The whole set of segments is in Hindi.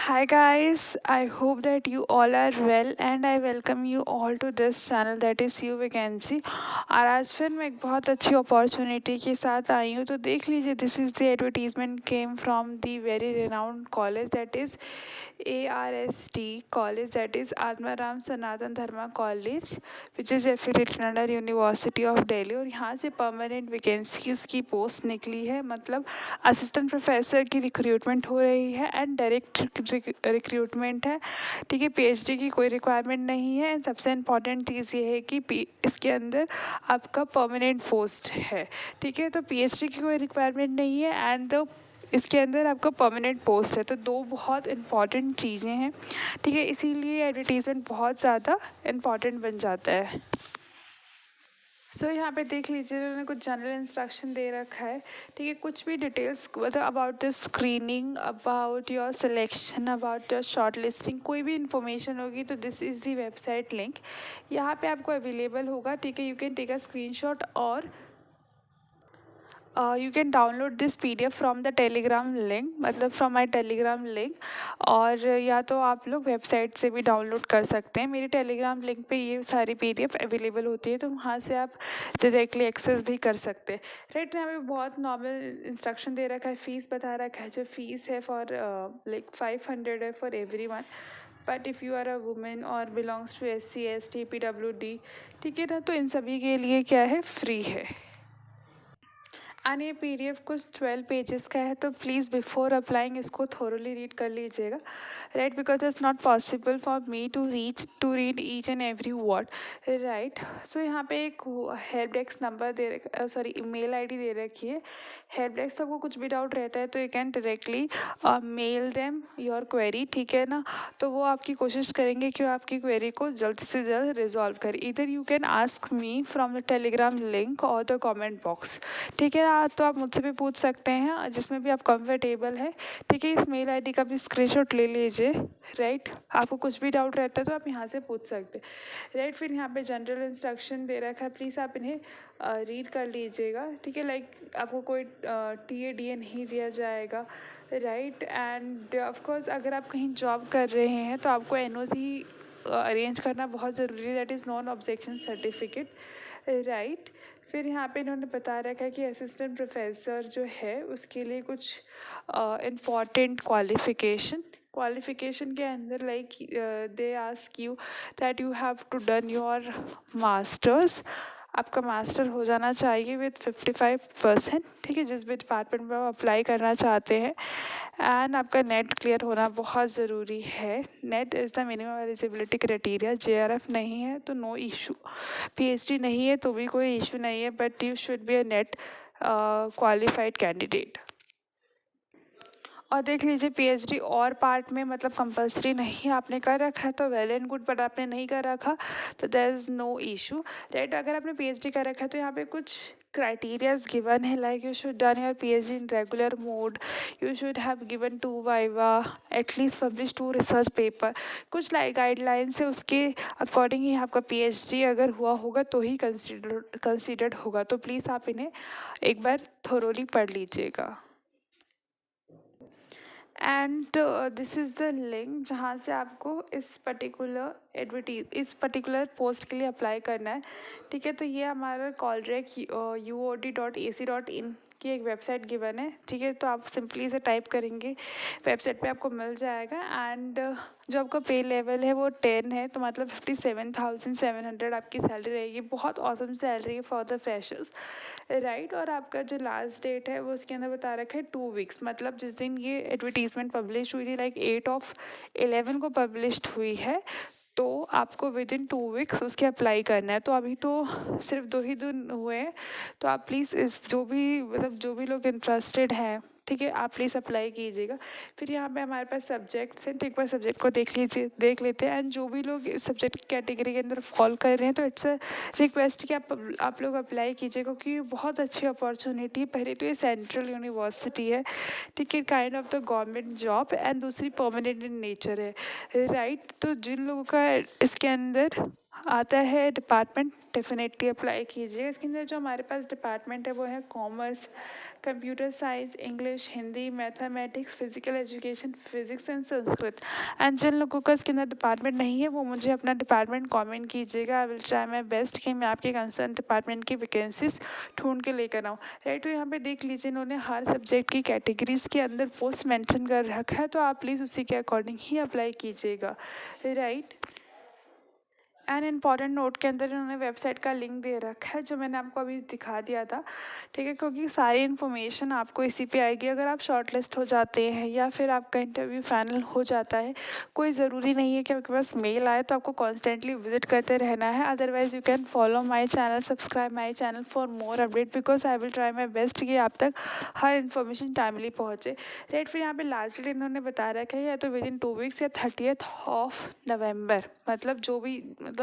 Hi guys, I hope that you all are well and I welcome you all to this channel that is You Vacancy। और आज फिर मैं एक बहुत अच्छी अपॉर्चुनिटी के साथ आई हूँ, तो देख लीजिए this is the advertisement came from the very renowned college that is ARST college that is Atmaram Sanatan Dharma college which is affiliated under university of Delhi. और यहाँ से परमानेंट वैकेंसीज़ की पोस्ट निकली है, मतलब असिस्टेंट प्रोफेसर की रिक्रूटमेंट हो रही है एंड डायरेक्ट रिक्रूटमेंट है। ठीक है, पीएचडी की कोई रिक्वायरमेंट नहीं है एंड सबसे इम्पॉर्टेंट चीज़ ये है कि इसके अंदर आपका परमानेंट पोस्ट है। ठीक है, तो पीएचडी की कोई रिक्वायरमेंट नहीं है एंड इसके अंदर आपका परमानेंट पोस्ट है, तो दो बहुत इंपॉर्टेंट चीज़ें हैं। ठीक है, इसीलिए एडवर्टीज़मेंट बहुत ज़्यादा इम्पॉर्टेंट बन जाता है। यहाँ पे देख लीजिए उन्होंने कुछ जनरल इंस्ट्रक्शन दे रखा है। ठीक है, कुछ भी डिटेल्स मतलब about the screening, about your selection, about your shortlisting, कोई भी इन्फॉर्मेशन होगी तो this is the website link यहाँ पे आपको अवेलेबल होगा। ठीक है, you can take a screenshot और you can download this PDF from the Telegram link, मतलब फ्रॉम माई टेलीग्राम लिंक, और या तो आप लोग वेबसाइट से भी डाउनलोड कर सकते हैं। मेरी टेलीग्राम लिंक पे ये सारी PDF अवेलेबल होती है, तो वहाँ से आप डायरेक्टली एक्सेस भी कर सकते हैं। राइट, यहाँ पे बहुत नॉर्मल इंस्ट्रक्शन दे रखा है, फ़ीस बता रखा है। जो फ़ीस है फॉर लाइक 500 है for everyone, but if you are a women और belongs to SC ST PWD, ठीक है ना, तो इन सभी के लिए क्या है, फ्री है। एंड ये PDF कुछ 12 पेजेस का है, तो प्लीज़ बिफोर अप्लाइंग इसको थोरली रीड कर लीजिएगा। Right, because it's not possible for me to read each and every word. Right, so यहाँ पे एक help desk number sorry email ID दे रखी है। हेल्प डेस्क, आपको कुछ भी डाउट रहता है तो you can directly mail them your query. ठीक है ना, तो वो आपकी कोशिश करेंगे कि वो आपकी क्वेरी को जल्द से जल्द रिजॉल्व करें। इधर you can ask me from the Telegram link और द कमेंट बॉक्स। ठीक है, तो आप मुझसे भी पूछ सकते हैं जिसमें भी आप कंफर्टेबल है। ठीक है, इस मेल ID का भी स्क्रीनशॉट ले लीजिए। राइट, आपको कुछ भी डाउट रहता है तो आप यहाँ से पूछ सकते हैं। राइट, फिर यहाँ पे जनरल इंस्ट्रक्शन दे रखा है, प्लीज़ आप इन्हें रीड कर लीजिएगा। ठीक है, लाइक आपको कोई TA DA नहीं दिया जाएगा। राइट, एंड ऑफकोर्स अगर आप कहीं जॉब कर रहे हैं तो आपको NOC अरेंज करना बहुत ज़रूरी है, that is non objection certificate. Right, फिर यहाँ पे इन्होंने बता रखा है कि असिस्टेंट प्रोफेसर जो है उसके लिए कुछ इम्पॉर्टेंट क्वालिफ़िकेशन के अंदर like they ask you that you have to done your masters. आपका मास्टर हो जाना चाहिए विथ 55%। ठीक है, जिस भी डिपार्टमेंट में आप अप्लाई करना चाहते हैं, एंड आपका नेट क्लियर होना बहुत ज़रूरी है। Net is the minimum eligibility criteria. JRF नहीं है तो नो इशू, PhD नहीं है तो भी कोई इशू नहीं है, but you should be a net qualified candidate. और देख लीजिए PhD और पार्ट में मतलब कंपलसरी नहीं आपने कर रखा है तो वेल एंड गुड, बट आपने नहीं कर रखा तो there is no issue. Right, अगर आपने PhD कर रखा है तो यहाँ पे कुछ क्राइटेरियाज गिवन है, like you should done your PhD in regular mode, you should have given 2 viva, at least publish 2 research paper. कुछ गाइडलाइंस है, उसके अकॉर्डिंग ही आपका PhD अगर हुआ होगा तो ही कंसिडर्ड होगा। तो प्लीज़ आप इन्हें एक बार थोरोली पढ़ लीजिएगा। And this is the link जहाँ से आपको इस पर्टिकुलर पोस्ट के लिए अप्लाई करना है। ठीक है, तो ये हमारा कॉलरेक UOD.AC.in की एक वेबसाइट गिवन है। ठीक है, तो आप सिंपली इसे टाइप करेंगे, वेबसाइट पे आपको मिल जाएगा। एंड जो आपका पे लेवल है वो 10 है, तो मतलब 57,700 आपकी सैलरी रहेगी। बहुत औसम सैलरी है फॉर द फ्रेशर्स। राइट, और आपका जो लास्ट डेट है वो उसके अंदर बता रखा है 2 वीक्स, मतलब जिस दिन ये एडवर्टीज़मेंट पब्लिश हुई थी लाइक 8/11 को पब्लिश्ड हुई है, तो आपको विद इन 2 वीक्स उसके अप्लाई करना है। तो अभी तो सिर्फ 2 ही दिन हुए हैं, तो आप प्लीज़ इस जो भी लोग इंटरेस्टेड हैं, ठीक है, आप प्लीज़ अप्लाई कीजिएगा। फिर यहाँ पे हमारे पास सब्जेक्ट्स हैं, तो एक बार सब्जेक्ट को देख लेते हैं। एंड जो भी लोग इस सब्जेक्ट कैटेगरी के अंदर फॉल कर रहे हैं तो इट्स अ रिक्वेस्ट कि आप लोग अप्लाई कीजिए, क्योंकि ये बहुत अच्छी अपॉर्चुनिटी है। पहले तो ये सेंट्रल यूनिवर्सिटी है, ठीक है, kind of the government job, and दूसरी परमानेंट इन नेचर है। राइट, तो जिन लोगों का इसके अंदर आता है डिपार्टमेंट, डेफिनेटली अप्लाई कीजिए। इसके अंदर जो हमारे पास डिपार्टमेंट है वो है commerce, computer science, English, Hindi, mathematics, physical education, physics and Sanskrit. And जिन लोगों का इसके अंदर डिपार्टमेंट नहीं है वो मुझे अपना डिपार्टमेंट कमेंट कीजिएगा। I will try my best कि मैं आपके कंसर्न डिपार्टमेंट की वैकेंसीज ढूंढ के लेकर आऊँ। राइट, तो यहाँ पे देख लीजिए इन्होंने हर सब्जेक्ट की कैटेगरीज के अंदर पोस्ट मेंशन कर रखा है, तो आप प्लीज़ उसी के अकॉर्डिंग ही अप्लाई कीजिएगा। राइट, एंड इम्पॉर्टेंट नोट के अंदर इन्होंने वेबसाइट का लिंक दे रखा है जो मैंने आपको अभी दिखा दिया था। ठीक है, क्योंकि सारी इन्फॉर्मेशन आपको इसी पे आएगी। अगर आप शॉर्ट लिस्ट हो जाते हैं या फिर आपका इंटरव्यू फाइनल हो जाता है, कोई ज़रूरी नहीं है कि आपके पास मेल आए तो आपको कॉन्स्टेंटली विजिट करते रहना है। Otherwise you can follow my channel, subscribe my channel for more update, because I will try my best कि आप तक हर इन्फॉर्मेशन टाइमली पहुँचे। राइट, फिर यहाँ पे लास्ट डेट इन्होंने बता रखा है या तो विद इन 2 वीक्स या 30th ऑफ नवंबर, मतलब जो भी मतलब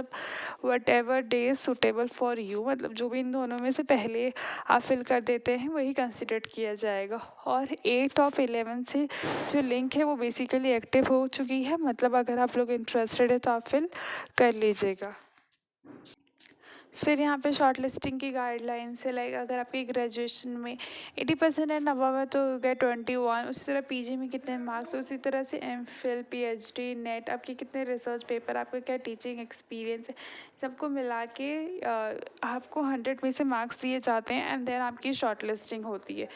what ever day suitable for you, मतलब जो भी इन दोनों में से पहले आप फिल कर देते हैं वही कंसिडर किया जाएगा। और 8/11 से जो लिंक है वो बेसिकली एक्टिव हो चुकी है, मतलब अगर आप लोग इंटरेस्टेड है तो आप फिल कर लीजिएगा। फिर यहाँ पे शॉर्ट लिस्टिंग की गाइडलाइंस है, लाइक अगर आपकी ग्रेजुएशन में 80% एंड अबव है तो गेट 21, उसी तरह पीजी में कितने मार्क्स, उसी तरह से एमफिल, पीएचडी, नेट, आपके कितने रिसर्च पेपर, आपका क्या टीचिंग एक्सपीरियंस है, सबको मिला के आपको 100 में से मार्क्स दिए जाते हैं एंड देन आपकी शॉर्ट लिस्टिंग होती है।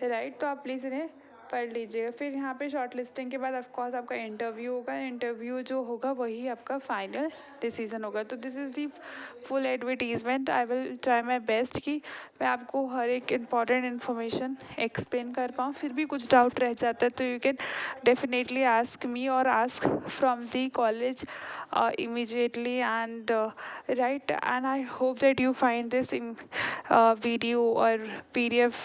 राइट, तो आप प्लीज़ इन्हें पढ़ लीजिएगा। फिर यहाँ पे शॉर्ट लिस्टिंग के बाद ऑफकोर्स आपका इंटरव्यू होगा, इंटरव्यू जो होगा वही आपका फाइनल डिसीजन होगा। तो this is the full advertisement. I will try my best कि मैं आपको हर एक इम्पॉर्टेंट इन्फॉर्मेशन एक्सप्लेन कर पाऊँ। फिर भी कुछ डाउट रह जाता है तो you can definitely ask me और ask from the college immediately, and right, and I hope that you find this in video और PDF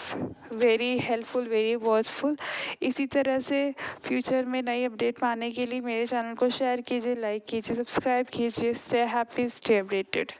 very helpful, very worthful। इसी तरह से फ्यूचर में नई अपडेट पाने के लिए मेरे चैनल को शेयर कीजिए, लाइक कीजिए, सब्सक्राइब कीजिए। Stay happy, stay updated.